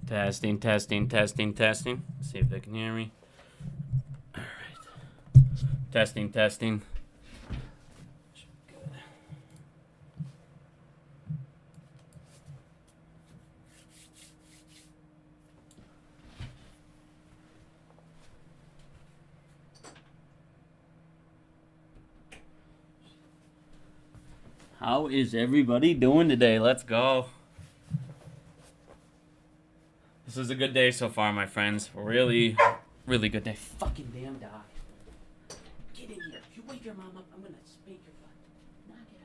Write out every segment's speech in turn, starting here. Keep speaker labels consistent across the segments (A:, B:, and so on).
A: Testing. See if they can hear me. All right. Testing. Good. How is everybody doing today? Let's go. This is a good day so far, my friends. Really good day. Fucking damn dog. Get in here. If you wake your mom up, I'm gonna spank your butt. Knock it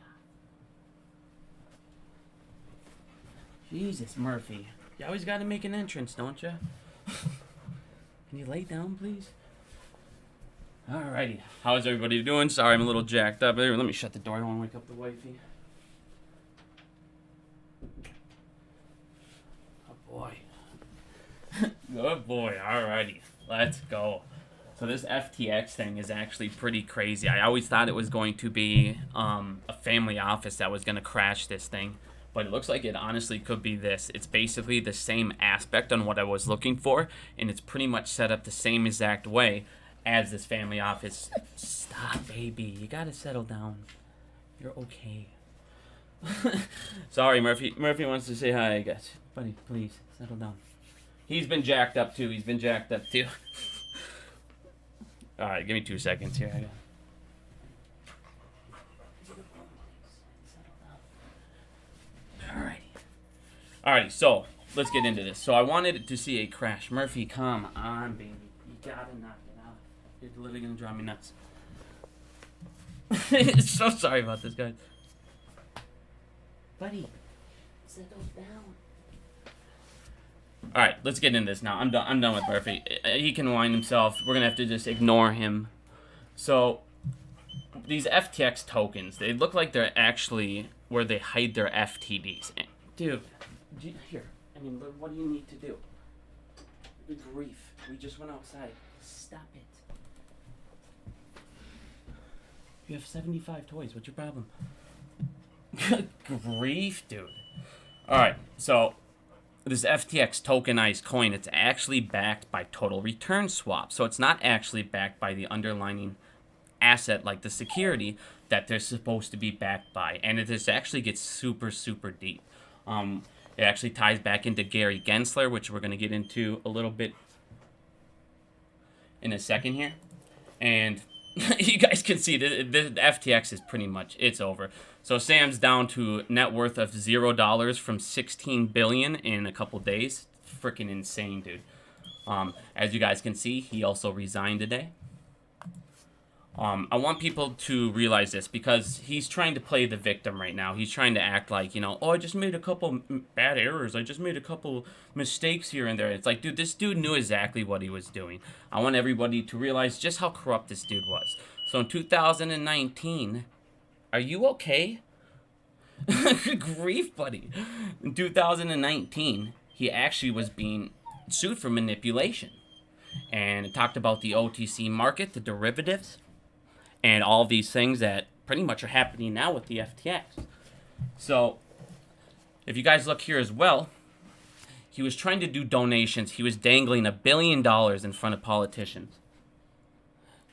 A: off. Jesus, Murphy. You always gotta make an entrance, don't you? Can you lay down, please? Alrighty. How's everybody doing? Sorry, I'm a little jacked up. Let me shut the door. I don't want to wake up the wifey. Oh, boy. Good boy. Alrighty. Let's go. So this FTX thing is actually pretty crazy. I always thought it was going to be a family office that was going to crash this thing. But it looks like it honestly could be this. It's basically the same aspect on what I was looking for. And it's pretty much set up the same exact way as this family office. Stop, baby. You got to settle down. You're okay. Sorry, Murphy. Murphy wants to say hi, I guess. Buddy, please, settle down. He's been jacked up, too. Alright, give me 2 seconds here. Alrighty, so let's get into this. So I wanted to see a crash. Murphy, come on, baby. You gotta knock it out. You're literally gonna drive me nuts. So sorry about this, guys. Buddy, settle down. Alright, let's get into this now. I'm done with Murphy. He can wind himself. We're gonna have to just ignore him. So, these FTX tokens, they look like they're actually where they hide their FTDs. Dude, here. I mean, what do you need to do? Good grief. We just went outside. Stop it. You have 75 toys. What's your problem? Good grief, dude. Alright, so this FTX tokenized coin, it's actually backed by total return swap. So it's not actually backed by the underlying asset like the security that they're supposed to be backed by. And this actually gets super deep. It actually ties back into Gary Gensler, which we're going to get into a little bit in a second here. And you guys can see the FTX is pretty much, it's over. So Sam's down to net worth of $0 from 16 billion in a couple days. Freaking insane, dude. As you guys can see, he also resigned today. I want people to realize this because he's trying to play the victim right now. He's trying to act like, you know, oh, I just made a couple bad errors. I just made a couple mistakes here and there. It's like, dude, this dude knew exactly what he was doing. I want everybody to realize just how corrupt this dude was. So in 2019, are you okay? Good grief, buddy. In 2019, he actually was being sued for manipulation. And it talked about the OTC market, the derivatives, and all these things that pretty much are happening now with the FTX. So, if you guys look here as well, he was trying to do donations. He was dangling $1 billion in front of politicians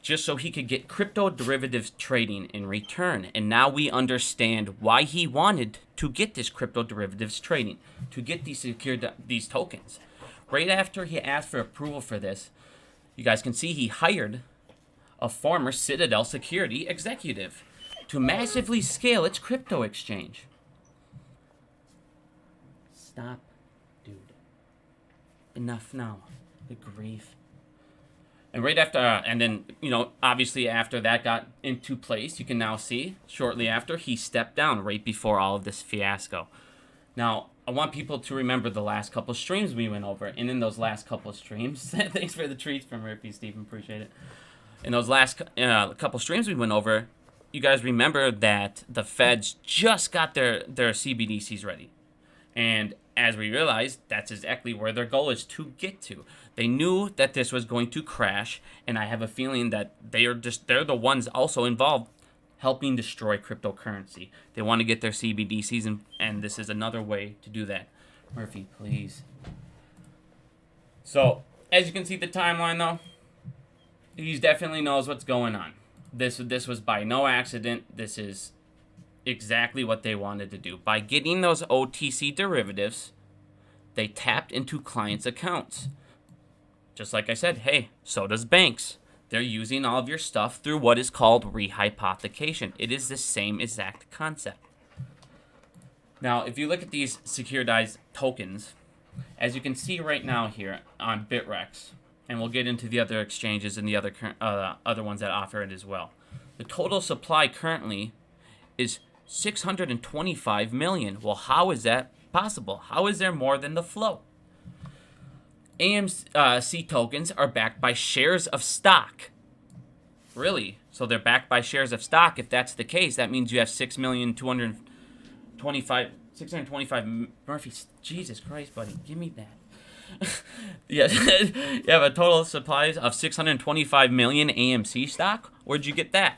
A: just so he could get crypto derivatives trading in return. And now we understand why he wanted to get this crypto derivatives trading, to get these tokens. Right after he asked for approval for this, you guys can see he hired a former Citadel security executive to massively scale its crypto exchange. Stop, dude. Enough now. Good grief. And right after, and then, you know, obviously after that got into place, you can now see, shortly after, he stepped down right before all of this fiasco. Now, I want people to remember the last couple of streams we went over. And in those last couple of streams, thanks for the treats from Murphy, Stephen, appreciate it. In those last couple streams we went over, you guys remember that the feds just got their CBDCs ready. And as we realized, that's exactly where their goal is to get to. They knew that this was going to crash, and I have a feeling that they're the ones also involved helping destroy cryptocurrency. They want to get their CBDCs, and this is another way to do that. Murphy, please. So, as you can see the timeline though, he definitely knows what's going on. This was by no accident. This is exactly what they wanted to do. By getting those OTC derivatives, they tapped into clients' accounts. Just like I said, hey, so does banks. They're using all of your stuff through what is called re-hypothecation. It is the same exact concept. Now, if you look at these securitized tokens, as you can see right now here on Bitrex, and we'll get into the other exchanges and the other ones that offer it as well. The total supply currently is 625 million. Well, how is that possible? How is there more than the flow? AMC tokens are backed by shares of stock. Really? So they're backed by shares of stock. If that's the case, that means you have 625 Murphy. Jesus Christ, buddy, give me that. Yeah, you have a total supply of 625 million AMC stock. Where'd you get that?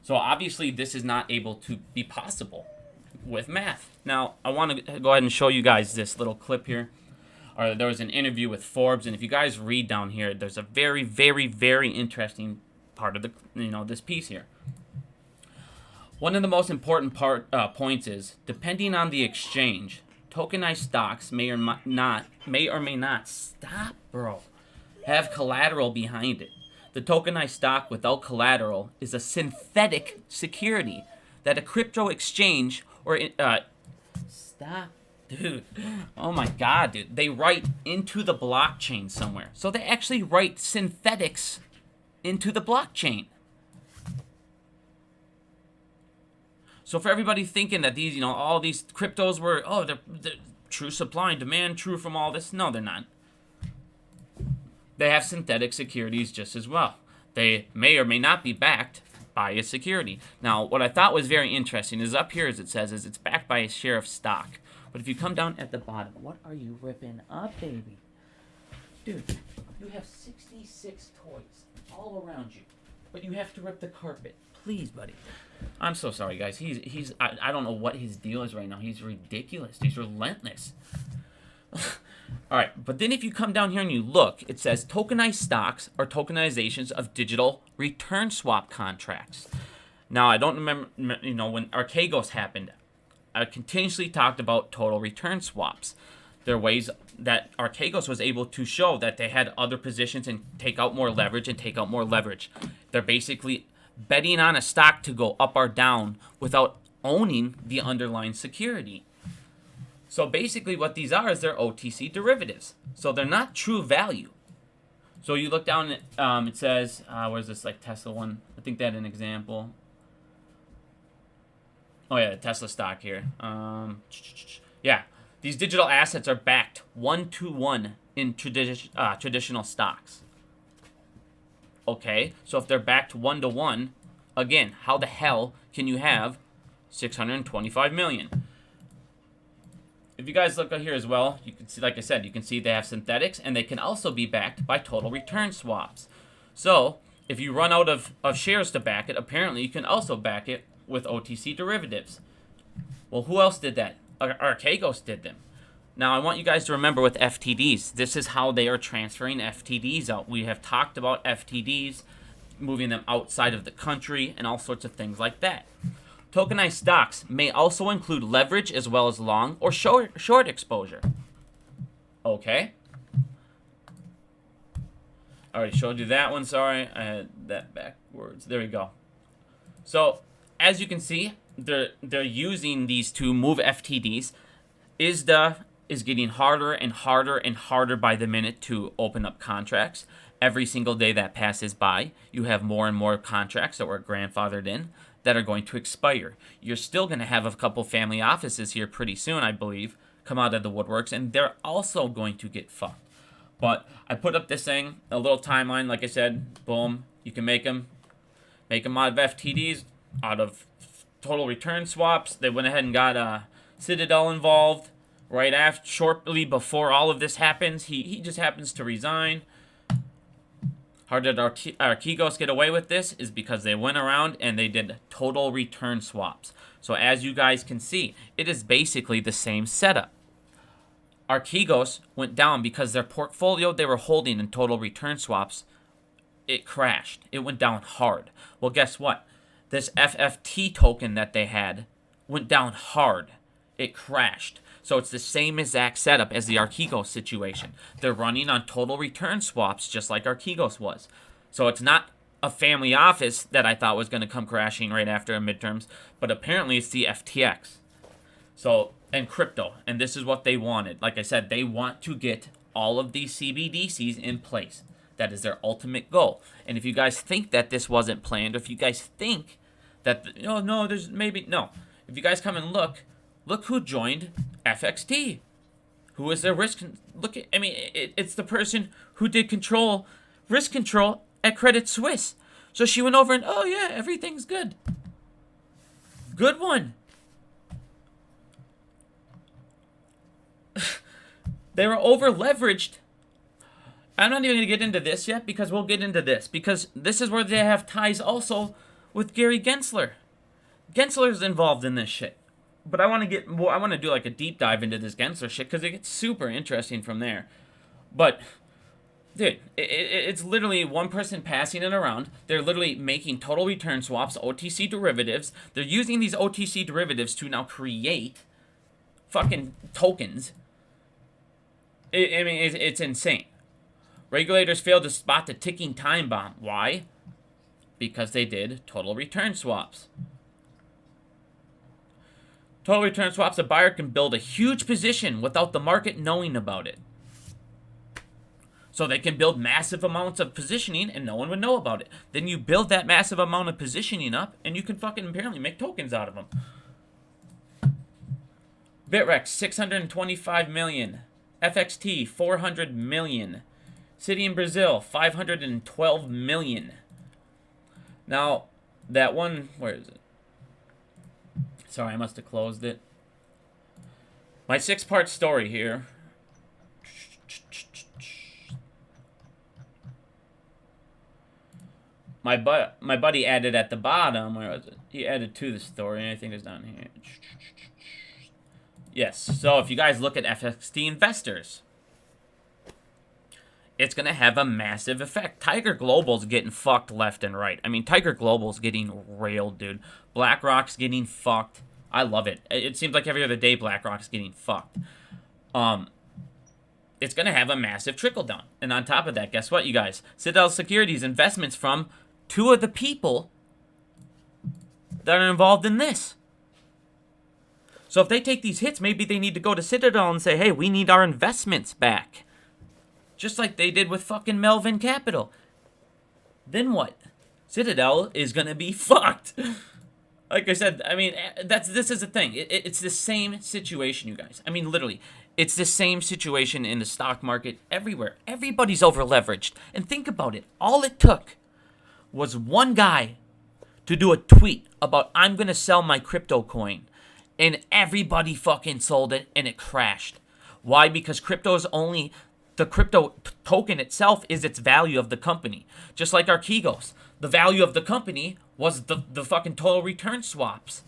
A: So obviously this is not able to be possible with math. Now I want to go ahead and show you guys this little clip here. There was an interview with Forbes, and if you guys read down here, there's a very, very, very interesting part of the this piece here. One of the most important points is, depending on the exchange, tokenized stocks may or may not stop, bro, have collateral behind it. The tokenized stock without collateral is a synthetic security that a crypto exchange or stop. Dude, oh my god, dude. They write into the blockchain somewhere. So they actually write synthetics into the blockchain. So for everybody thinking that these, all these cryptos were, they're true supply and demand, true from all this. No, they're not. They have synthetic securities just as well. They may or may not be backed by a security. Now, what I thought was very interesting is up here, as it says, is it's backed by a share of stock. But if you come down at the bottom, what are you ripping up, baby? Dude, you have 66 toys all around you, but you have to rip the carpet. Please, buddy. I'm so sorry, guys. I don't know what his deal is right now. He's ridiculous. He's relentless. All right, but then if you come down here and you look, it says tokenized stocks are tokenizations of digital return swap contracts. Now, I don't remember, when Archegos happened, I continuously talked about total return swaps. There are ways that Archegos was able to show that they had other positions and take out more leverage and take out more leverage. They're basically betting on a stock to go up or down without owning the underlying security. So basically what these are is they're OTC derivatives. So they're not true value. So you look down, it says, where's this like Tesla one? I think they had an example. Oh yeah, the Tesla stock here. Yeah, these digital assets are backed 1-to-1 in traditional stocks. Okay, so if they're backed 1-to-1, again, how the hell can you have 625 million? If you guys look here as well, you can see, like I said, you can see they have synthetics, and they can also be backed by total return swaps. So if you run out of shares to back it, apparently you can also back it with OTC derivatives. Well, who else did that? Archegos did them. Now, I want you guys to remember with FTDs, this is how they are transferring FTDs out. We have talked about FTDs, moving them outside of the country, and all sorts of things like that. Tokenized stocks may also include leverage as well as long or short exposure. Okay. I already showed you that one, sorry. I had that backwards. There we go. So, as you can see, they're using these to move FTDs. ISDA is getting harder and harder and harder by the minute to open up contracts. Every single day that passes by, you have more and more contracts that were grandfathered in that are going to expire. You're still going to have a couple family offices here pretty soon, I believe, come out of the woodworks, and they're also going to get fucked. But I put up this thing, a little timeline, like I said, boom, you can make them out of FTDs, out of total return swaps. They went ahead and got Citadel involved right after, shortly before all of this happens. He just happens to resign. How did Archegos get away with this? Is because they went around and they did total return swaps. So as you guys can see, it is basically the same setup. Archegos went down because their portfolio they were holding in total return swaps, it crashed. It went down hard. Well, guess what? This FFT token that they had went down hard. It crashed. So it's the same exact setup as the Archegos situation. They're running on total return swaps just like Archegos was. So it's not a family office that I thought was going to come crashing right after a midterms, but apparently it's the FTX. So, and crypto. And this is what they wanted. Like I said, they want to get all of these CBDCs in place. That is their ultimate goal. And if you guys think that this wasn't planned, or if you guys think that, no, there's maybe, no. If you guys come and look who joined FXT. Who is their risk, it's the person who did risk control at Credit Suisse. So she went over and, oh yeah, everything's good. Good one. They were over leveraged. I'm not even going to get into this yet because we'll get into this. Because this is where they have ties also with Gary Gensler. Gensler's involved in this shit. But I want to do like a deep dive into this Gensler shit because it gets super interesting from there. But, dude, it's literally one person passing it around. They're literally making total return swaps, OTC derivatives. They're using these OTC derivatives to now create fucking tokens. It's insane. Regulators failed to spot the ticking time bomb. Why? Because they did total return swaps. Total return swaps, a buyer can build a huge position without the market knowing about it. So they can build massive amounts of positioning and no one would know about it. Then you build that massive amount of positioning up and you can fucking apparently make tokens out of them. Bitrex, 625 million. FXT, 400 million. City in Brazil, 512 million. Now, that one, where is it? Sorry, I must have closed it. My 6-part story here. My buddy added at the bottom. Where was it? He added to the story. I think it's down here. Yes. So if you guys look at FXT investors, it's going to have a massive effect. Tiger Global's getting fucked left and right. I mean, Tiger Global's getting railed, dude. BlackRock's getting fucked. I love it. It seems like every other day BlackRock's getting fucked. It's going to have a massive trickle down. And on top of that, guess what, you guys? Citadel Securities investments from 2 of the people that are involved in this. So if they take these hits, maybe they need to go to Citadel and say, hey, we need our investments back. Just like they did with fucking Melvin Capital. Then what? Citadel is going to be fucked. Like I said, I mean, this is the thing. It's the same situation, you guys. I mean, literally, it's the same situation in the stock market everywhere. Everybody's over-leveraged. And think about it. All it took was one guy to do a tweet about, I'm going to sell my crypto coin. And everybody fucking sold it, and it crashed. Why? Because the crypto token itself is its value of the company. Just like Archegos. The value of the company was the fucking total return swaps.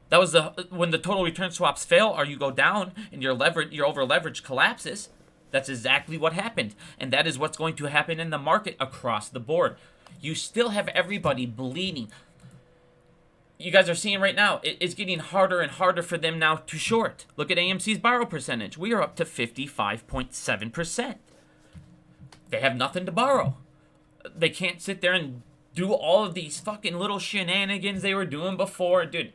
A: That was when the total return swaps fail or you go down and your over leverage collapses. That's exactly what happened. And that is what's going to happen in the market across the board. You still have everybody bleeding. You guys are seeing right now, it's getting harder and harder for them now to short. Look at AMC's borrow percentage. We are up to 55.7%. They have nothing to borrow. They can't sit there and do all of these fucking little shenanigans they were doing before. Dude,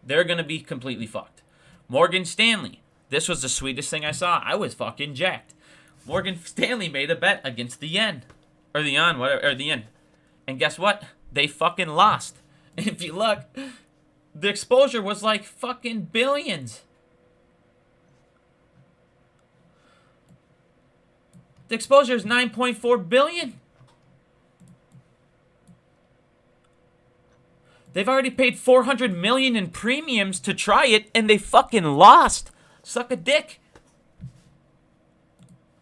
A: they're going to be completely fucked. Morgan Stanley. This was the sweetest thing I saw. I was fucking jacked. Morgan Stanley made a bet against the yen. Or the yuan, whatever, or the yen. And guess what? They fucking lost. And if you look, the exposure was like fucking billions. The exposure is 9.4 billion. They've already paid 400 million in premiums to try it, and they fucking lost. Suck a dick.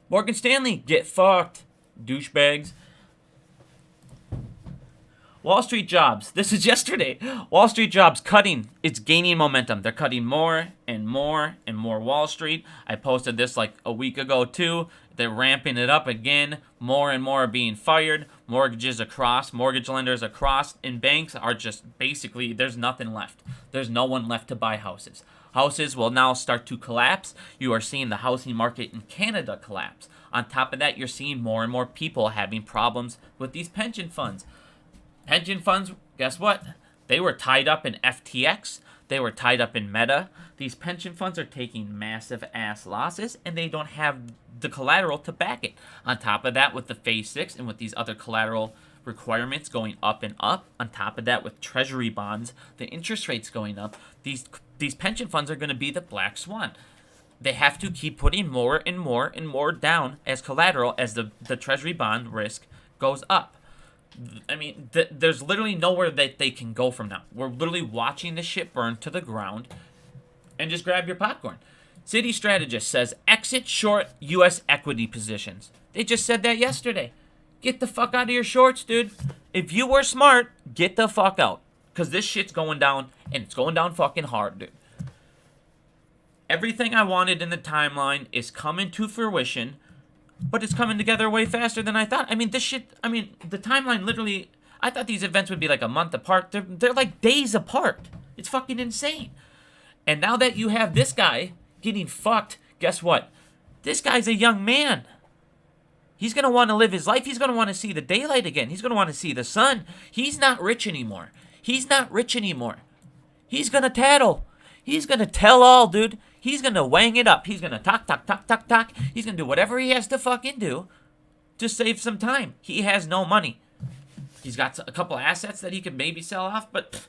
A: Morgan Stanley, get fucked, douchebags.
B: Wall Street jobs. This is yesterday. Wall Street jobs cutting. It's gaining momentum. They're cutting more and more and more Wall Street. I posted this like a week ago too. They're ramping it up again. More and more are being fired. Mortgage lenders across, and banks are just basically, there's nothing left. There's no one left to buy houses. Houses will now start to collapse. You are seeing the housing market in Canada collapse. On top of that, you're seeing more and more people having problems with these pension funds. Pension funds, guess what? They were tied up in FTX. They were tied up in Meta. These pension funds are taking massive ass losses, and they don't have the collateral to back it. On top of that, with the Phase 6 and with these other collateral requirements going up and up, on top of that with treasury bonds, the interest rates going up, these pension funds are going to be the black swan. They have to keep putting more and more and more down as collateral as the treasury bond risk goes up. I mean, there's literally nowhere that they can go from now. We're literally watching the shit burn to the ground, and just grab your popcorn. City Strategist says, exit short U.S. equity positions. They just said that yesterday. Get the fuck out of your shorts, dude. If you were smart, get the fuck out. Because this shit's going down, and it's going down fucking hard, dude. Everything I wanted in the timeline is coming to fruition, but it's coming together way faster than I thought. I mean, the timeline literally, I thought these events would be like a month apart. They're like days apart. It's fucking insane. And now that you have this guy getting fucked, guess what? This guy's a young man. He's going to want to live his life. He's going to want to see the daylight again. He's going to want to see the sun. He's not rich anymore. He's going to tattle. He's going to tell all, dude. He's going to wang it up. He's going to talk. He's going to do whatever he has to fucking do to save some time. He has no money. He's got a couple assets that he could maybe sell off, but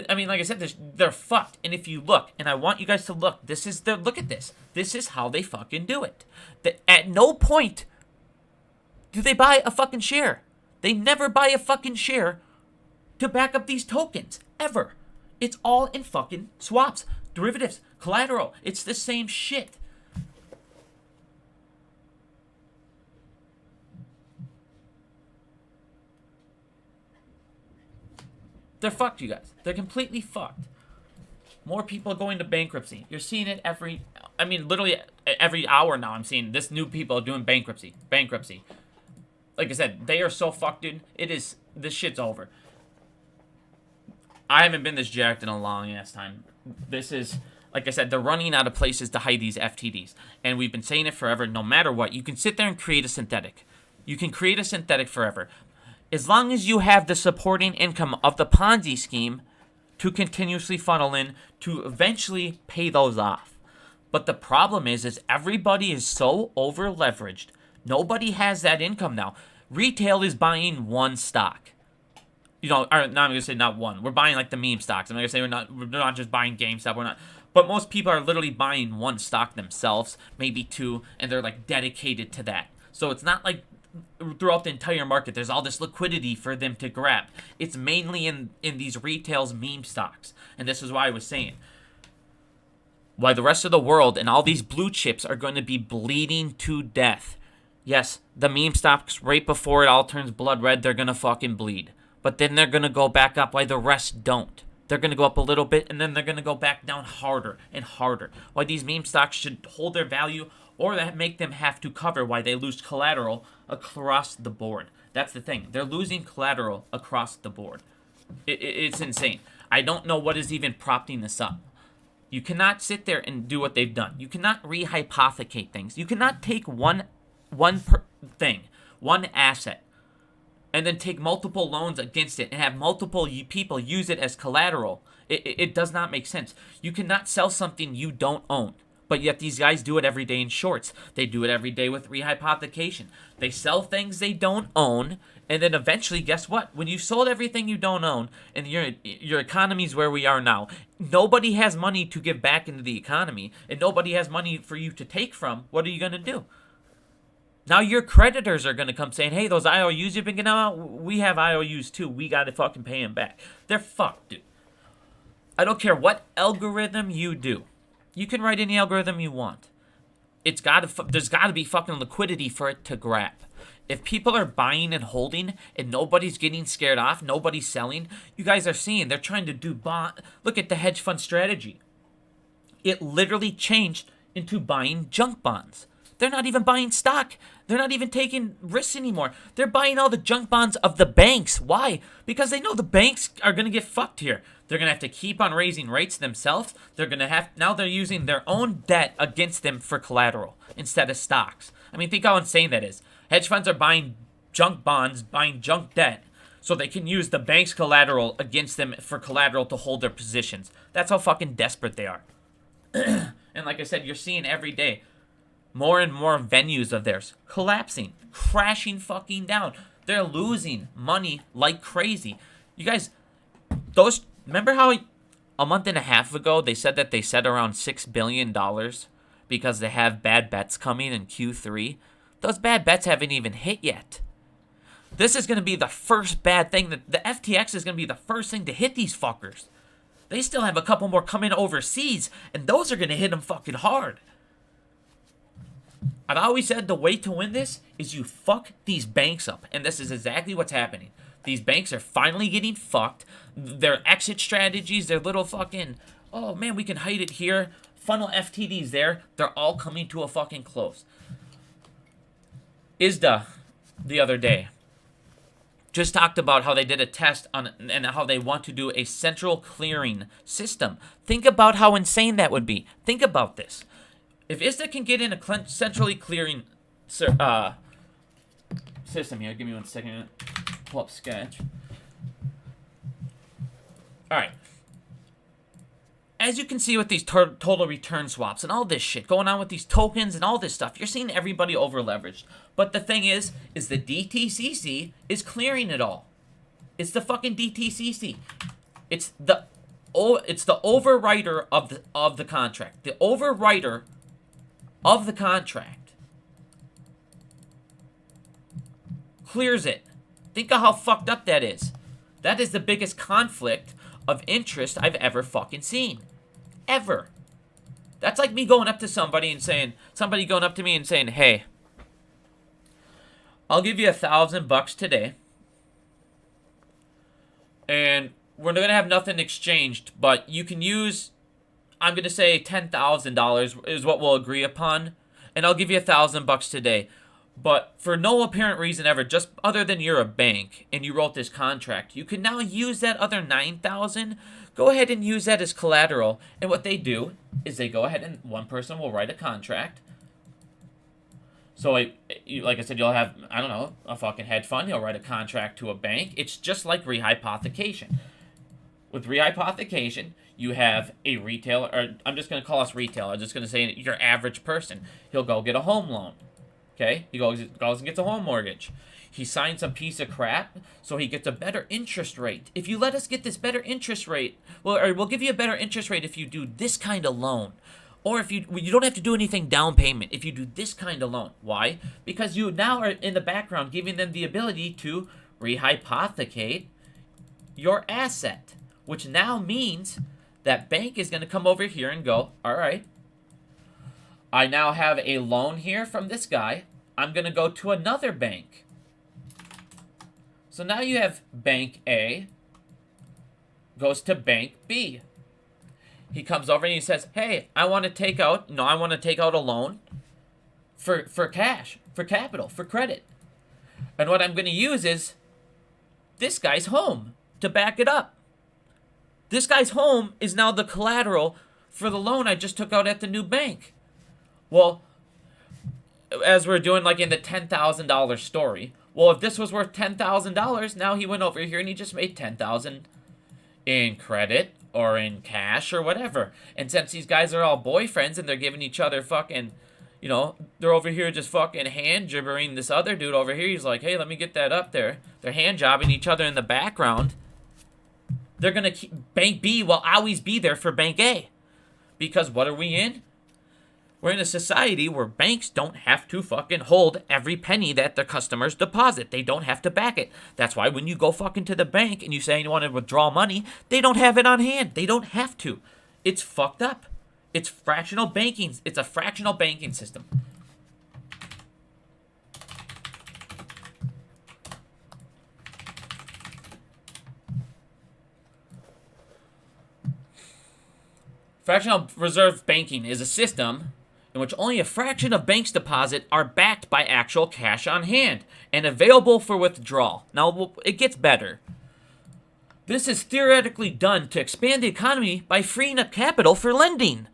B: I mean, like I said, they're fucked. And if you look, and I want you guys to look, look at this. This is how they fucking do it. At no point do they buy a fucking share. They never buy a fucking share to back up these tokens, ever. It's all in fucking swaps, derivatives, collateral. It's the same shit. They're fucked, you guys. They're completely fucked. More people going to bankruptcy. You're seeing it literally every hour now. I'm seeing this new people doing bankruptcy. Like I said, they are so fucked, dude. This shit's over. I haven't been this jacked in a long ass time. This is, like I said, they're running out of places to hide these FTDs. And we've been saying it forever. No matter what, you can sit there and create a synthetic. You can create a synthetic forever. As long as you have the supporting income of the Ponzi scheme to continuously funnel in to eventually pay those off. But the problem is everybody is so over leveraged. Nobody has that income now. Retail is buying one stock. Now I'm going to say not one. We're buying like the meme stocks. I'm going to say we're not just buying GameStop. We're not. But most people are literally buying one stock themselves, maybe two, and they're like dedicated to that. So it's not like throughout the entire market there's all this liquidity for them to grab. It's mainly in these retail's meme stocks. And this is why I was saying why the rest of the world and all these blue chips are going to be bleeding to death. Yes, the meme stocks right before it all turns blood red, they're going to fucking bleed. But then they're going to go back up while the rest don't. They're going to go up a little bit, and then they're going to go back down harder and harder. Why these meme stocks should hold their value, or that make them have to cover why they lose collateral across the board. That's the thing. They're losing collateral across the board. It's insane. I don't know what is even propping this up. You cannot sit there and do what they've done. You cannot re-hypothecate things. You cannot take one asset, and then take multiple loans against it and have multiple people use it as collateral. It does not make sense. You cannot sell something you don't own. But yet these guys do it every day in shorts. They do it every day with re-hypothecation. They sell things they don't own, and then eventually, guess what? When you sold everything you don't own, and your economy's where we are now, nobody has money to give back into the economy, and nobody has money for you to take from. What are you going to do? Now your creditors are going to come saying, hey, those IOUs you've been getting out, we have IOUs too. We got to fucking pay them back. They're fucked, dude. I don't care what algorithm you do. You can write any algorithm you want. there's got to be fucking liquidity for it to grab. If people are buying and holding and nobody's getting scared off, nobody's selling, you guys are seeing they're trying to do bond. Look at the hedge fund strategy. It literally changed into buying junk bonds. They're not even buying stock. They're not even taking risks anymore. They're buying all the junk bonds of the banks. Why? Because they know the banks are going to get fucked here. They're going to have to keep on raising rates themselves. Now they're using their own debt against them for collateral instead of stocks. I mean, think how insane that is. Hedge funds are buying junk bonds, buying junk debt, so they can use the bank's collateral against them for collateral to hold their positions. That's how fucking desperate they are. And like I said, you're seeing every day more and more venues of theirs collapsing, crashing fucking down. They're losing money like crazy. You guys, remember how a month and a half ago they said that they set around $6 billion because they have bad bets coming in Q3? Those bad bets haven't even hit yet. This is going to be the first bad thing. The FTX is going to be the first thing to hit these fuckers. They still have a couple more coming overseas, and those are going to hit them fucking hard. I've always said the way to win this is you fuck these banks up, and this is exactly what's happening. These banks are finally getting fucked. Their exit strategies, their little fucking, oh man, we can hide it here, funnel FTDs there, they're all coming to a fucking close. ISDA, the other day, just talked about how they did a test on and how they want to do a central clearing system. Think about how insane that would be. Think about this. If ISDA can get in a centrally clearing system here, give me 1 second. Pull up Sketch. All right. As you can see with these total return swaps and all this shit going on with these tokens and all this stuff, you're seeing everybody over leveraged. But the thing is the DTCC is clearing it all. It's the fucking DTCC. It's the overwriter of the contract. The overwriter of the contract clears it. Think of how fucked up that is. That is the biggest conflict of interest I've ever fucking seen. Ever. That's like me going up to somebody going up to me and saying, hey, I'll give you $1,000 today, and we're gonna have nothing exchanged, but you can use, I'm gonna say $10,000 is what we'll agree upon, and I'll give you $1,000 today. But for no apparent reason ever, just other than you're a bank and you wrote this contract, you can now use that other $9,000. Go ahead and use that as collateral. And what they do is they go ahead and one person will write a contract. So, like I said, you'll have, I don't know, a fucking hedge fund. He'll write a contract to a bank. It's just like re-hypothecation. With re-hypothecation, you have a retailer, or I'm just going to call us retailer. I'm just going to say your average person. He'll go get a home loan. Okay, he goes and gets a home mortgage. He signs some piece of crap, so he gets a better interest rate. If you let us get this better interest rate, we'll give you a better interest rate if you do this kind of loan. Or if you don't have to do anything down payment if you do this kind of loan. Why? Because you now are in the background giving them the ability to re-hypothecate your asset, which now means that bank is going to come over here and go, all right, I now have a loan here from this guy. I'm going to go to another bank. So now you have Bank A goes to Bank B. He comes over and he says, hey, I want to take out a loan for cash, for capital, for credit. And what I'm going to use is this guy's home to back it up. This guy's home is now the collateral for the loan I just took out at the new bank. Well, as we're doing like in the $10,000 story, well, if this was worth $10,000, now he went over here and he just made $10,000 in credit or in cash or whatever. And since these guys are all boyfriends and they're giving each other fucking, they're over here just fucking hand gibbering this other dude over here. He's like, hey, let me get that up there. They're hand jobbing each other in the background. They're going to keep, Bank B will always be there for Bank A. Because what are we in? We're in a society where banks don't have to fucking hold every penny that their customers deposit. They don't have to back it. That's why when you go fucking to the bank and you say you want to withdraw money, they don't have it on hand. They don't have to. It's fucked up. It's fractional banking. It's a fractional banking system. Fractional reserve banking is a system in which only a fraction of banks' deposit are backed by actual cash on hand and available for withdrawal. Now, it gets better. This is theoretically done to expand the economy by freeing up capital for lending.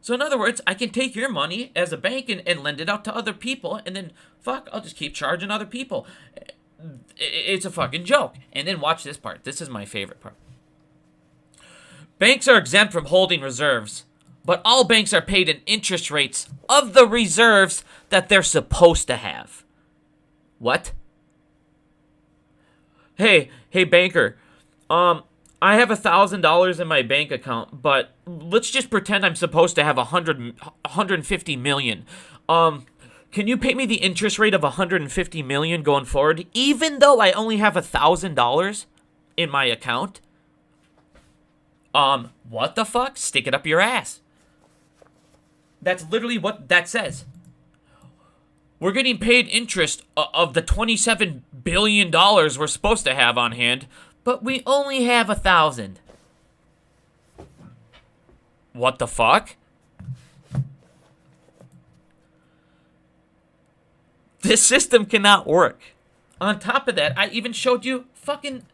B: So in other words, I can take your money as a bank and lend it out to other people, and then, I'll just keep charging other people. It's a fucking joke. And then watch this part. This is my favorite part. Banks are exempt from holding reserves, but all banks are paid in interest rates of the reserves that they're supposed to have. What? Hey, banker, I have $1,000 in my bank account, but let's just pretend I'm supposed to have 150 million. Can you pay me the interest rate of 150 million going forward, even though I only have $1,000 in my account? What the fuck? Stick it up your ass. That's literally what that says. We're getting paid interest of the $27 billion we're supposed to have on hand, but we only have 1,000. What the fuck? This system cannot work. On top of that, I even showed you fucking...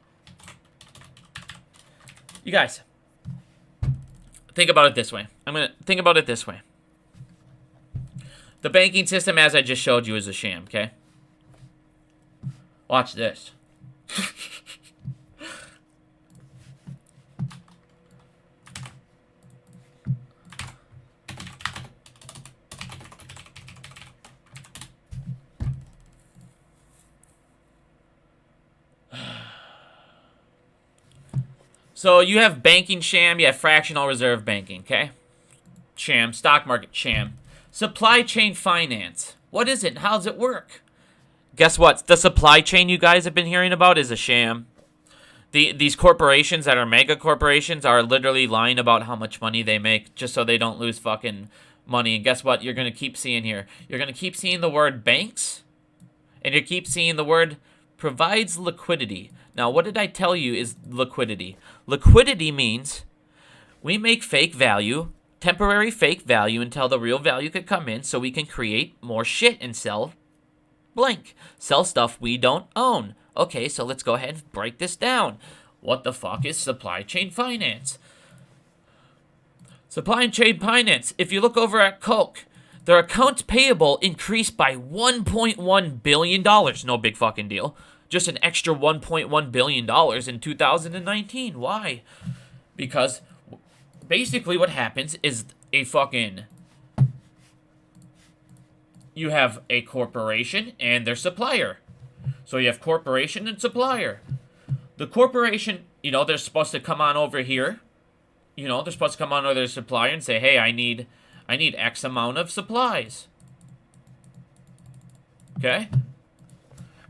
B: You guys, think about it this way. Think about it this way. The banking system, as I just showed you, is a sham, okay? Watch this. So you have banking sham, you have fractional reserve banking, okay? Sham, stock market sham. Supply chain finance. What is it? How does it work? Guess what? The supply chain you guys have been hearing about is a sham. These corporations that are mega corporations are literally lying about how much money they make just so they don't lose fucking money. And guess what? You're going to keep seeing here. You're going to keep seeing the word banks, and you keep seeing the word provides liquidity. Now, what did I tell you is liquidity? Liquidity means we make fake value, temporary fake value until the real value could come in so we can create more shit and sell blank. Sell stuff we don't own. Okay, so let's go ahead and break this down. What the fuck is supply chain finance? Supply chain finance, if you look over at Coke, their accounts payable increased by $1.1 billion. No big fucking deal. Just an extra $1.1 billion in 2019. Why? Because basically what happens is you have a corporation and their supplier. So you have corporation and supplier. The corporation, they're supposed to come on over here. They're supposed to come on over their supplier and say, hey, I need X amount of supplies. Okay?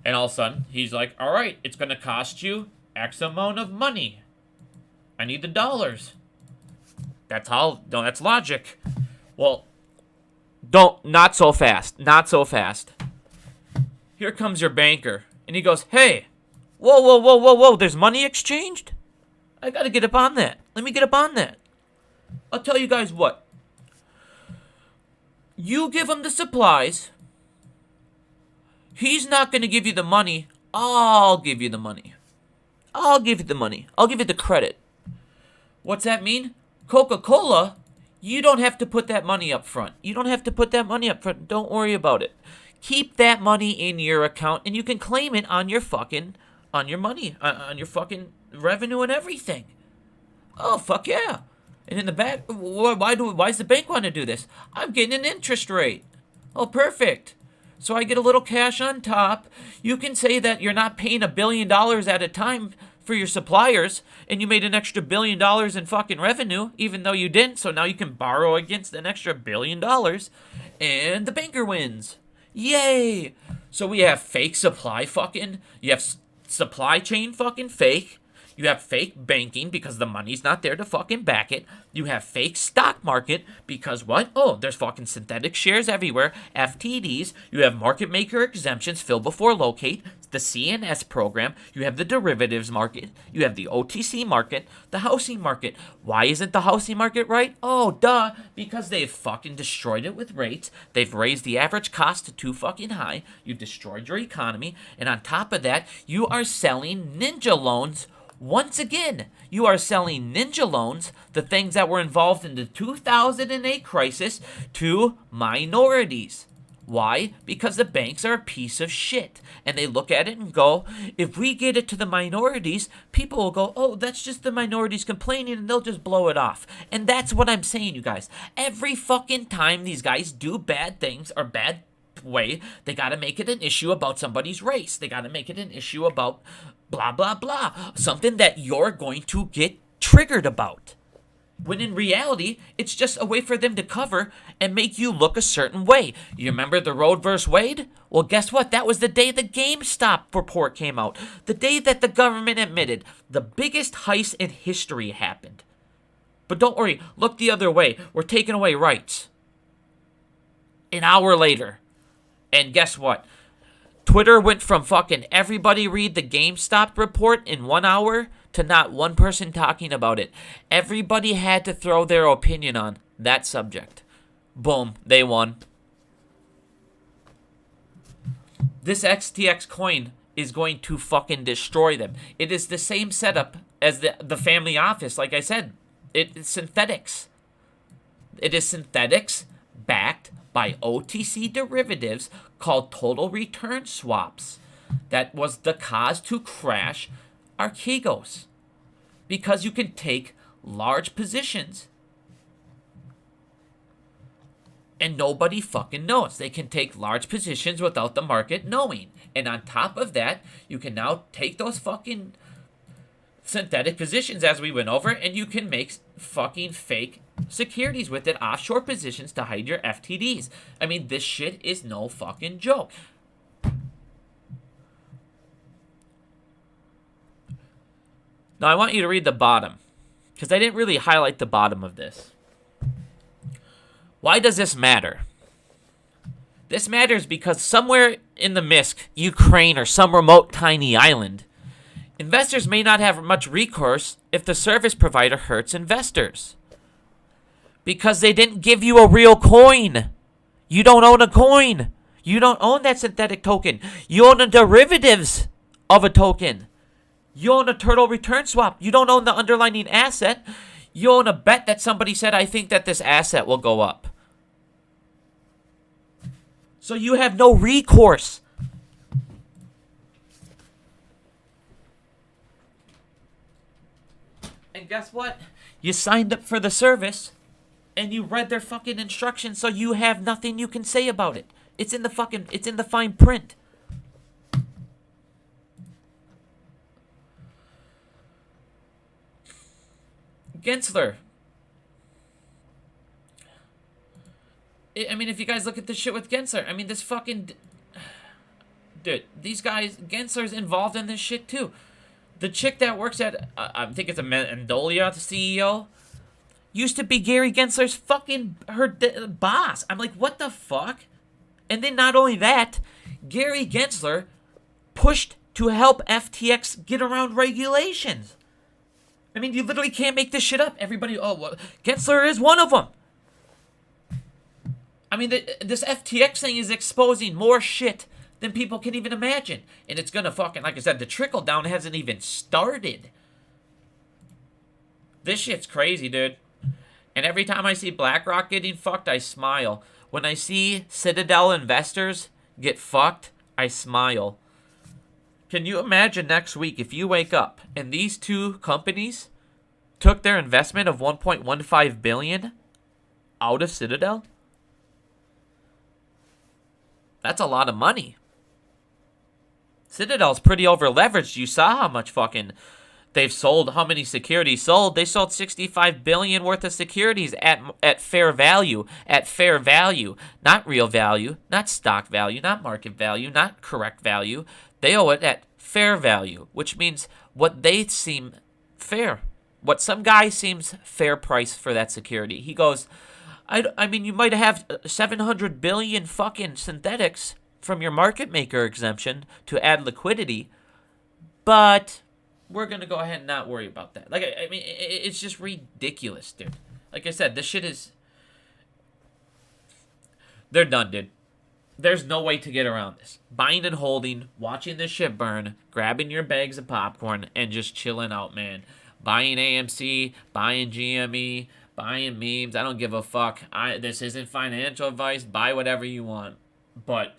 B: And all of a sudden, he's like, all right, it's going to cost you X amount of money. I need the dollars. That's logic. Well, not so fast. Not so fast. Here comes your banker. And he goes, hey, whoa, there's money exchanged? I got to get up on that. Let me get up on that. I'll tell you guys what. You give him the supplies. He's not going to give you the money. I'll give you the money. I'll give you the money. I'll give you the credit. What's that mean? Coca-Cola, you don't have to put that money up front. You don't have to put that money up front. Don't worry about it. Keep that money in your account, and you can claim it on your money, on your fucking revenue and everything. Oh, fuck yeah. And in the back, why does the bank want to do this? I'm getting an interest rate. Oh, perfect. So I get a little cash on top. You can say that you're not paying $1 billion at a time for your suppliers, and you made an extra $1 billion in fucking revenue, even though you didn't. So now you can borrow against an extra $1 billion, and the banker wins. Yay! So we have fake supply fucking. You have supply chain fucking fake. You have fake banking because the money's not there to fucking back it. You have fake stock market because what? Oh, there's fucking synthetic shares everywhere. FTDs. You have market maker exemptions, fill before locate. The CNS program. You have the derivatives market. You have the OTC market. The housing market. Why isn't the housing market right? Oh, duh. Because they've fucking destroyed it with rates. They've raised the average cost to too fucking high. You destroyed your economy. And on top of that, you are selling ninja loans. Once again, you are selling ninja loans, the things that were involved in the 2008 crisis, to minorities. Why? Because the banks are a piece of shit. And they look at it and go, if we get it to the minorities, people will go, oh, that's just the minorities complaining, and they'll just blow it off. And that's what I'm saying, you guys. Every fucking time these guys do bad things or bad way, they got to make it an issue about somebody's race. They got to make it an issue about blah, blah, blah. Something that you're going to get triggered about. When in reality, it's just a way for them to cover and make you look a certain way. You remember the Roe vs. Wade? Well, guess what? That was the day the GameStop report came out. The day that the government admitted the biggest heist in history happened. But don't worry, look the other way. We're taking away rights. An hour later. And guess what? Twitter went from fucking everybody read the GameStop report in 1 hour to not one person talking about it. Everybody had to throw their opinion on that subject. Boom, they won. This XTX coin is going to fucking destroy them. It is the same setup as the family office. Like I said, it's synthetics. It is synthetics backed by OTC derivatives called total return swaps. That was the cause to crash Archegos. Because you can take large positions and nobody fucking knows. They can take large positions without the market knowing. And on top of that, you can now take those fucking synthetic positions as we went over, and you can make fucking fake securities with it, offshore positions to hide your FTDs. I mean, this shit is no fucking joke. Now, I want you to read the bottom, because I didn't really highlight the bottom of this. Why does this matter? This matters because somewhere in the Misk, Ukraine, or some remote tiny island, investors may not have much recourse if the service provider hurts investors. Because they didn't give you a real coin. You don't own a coin. You don't own that synthetic token. You own the derivatives of a token. You own a total return swap. You don't own the underlying asset. You own a bet that somebody said, I think that this asset will go up. So you have no recourse. And guess what? You signed up for the service and you read their fucking instructions, so you have nothing you can say about it. It's in the fine print. Gensler. I mean, if you guys look at this shit with Gensler, I mean, this fucking... Dude, these guys, Gensler's involved in this shit too. The chick that works at, I think it's a Mendolia, the CEO, used to be Gary Gensler's fucking, boss. I'm like, what the fuck? And then not only that, Gary Gensler pushed to help FTX get around regulations. I mean, you literally can't make this shit up. Everybody, well, Gensler is one of them. I mean, this FTX thing is exposing more shit than people can even imagine. And it's gonna fucking, like I said, the trickle down hasn't even started. This shit's crazy, dude. And every time I see BlackRock getting fucked, I smile. When I see Citadel investors get fucked, I smile. Can you imagine next week if you wake up and these two companies took their investment of $1.15 billion out of Citadel? That's a lot of money. Citadel's pretty over-leveraged. You saw how much fucking they've sold, how many securities sold. They sold $65 billion worth of securities at fair value. At fair value. Not real value. Not stock value. Not market value. Not correct value. They owe it at fair value, which means what they seem fair. What some guy seems fair price for that security. He goes, I mean, you might have 700 billion fucking synthetics from your market maker exemption to add liquidity, but we're going to go ahead and not worry about that. Like, I mean, it's just ridiculous, dude. Like I said, this shit is... They're done, dude. There's no way to get around this. Buying and holding, watching this shit burn, grabbing your bags of popcorn, and just chilling out, man. Buying AMC, buying GME, buying memes. I don't give a fuck. This isn't financial advice. Buy whatever you want. But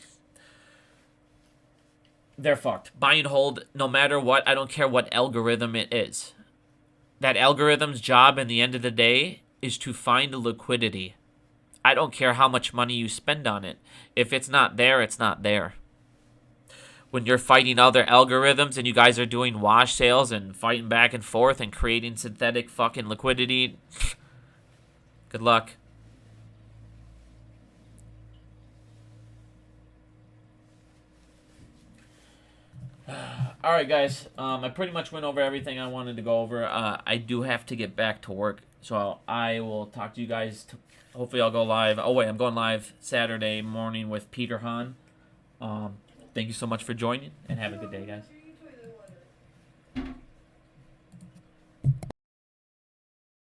B: they're fucked. Buy and hold, no matter what. I don't care what algorithm it is. That algorithm's job in the end of the day is to find liquidity. I don't care how much money you spend on it. If it's not there, it's not there. When you're fighting other algorithms and you guys are doing wash sales and fighting back and forth and creating synthetic fucking liquidity, good luck. All right, guys. I pretty much went over everything I wanted to go over. I do have to get back to work, so I will talk to you guys. Hopefully, I'll go live. Oh, wait, I'm going live Saturday morning with Peter Hahn. Thank you so much for joining, and have a good day, guys.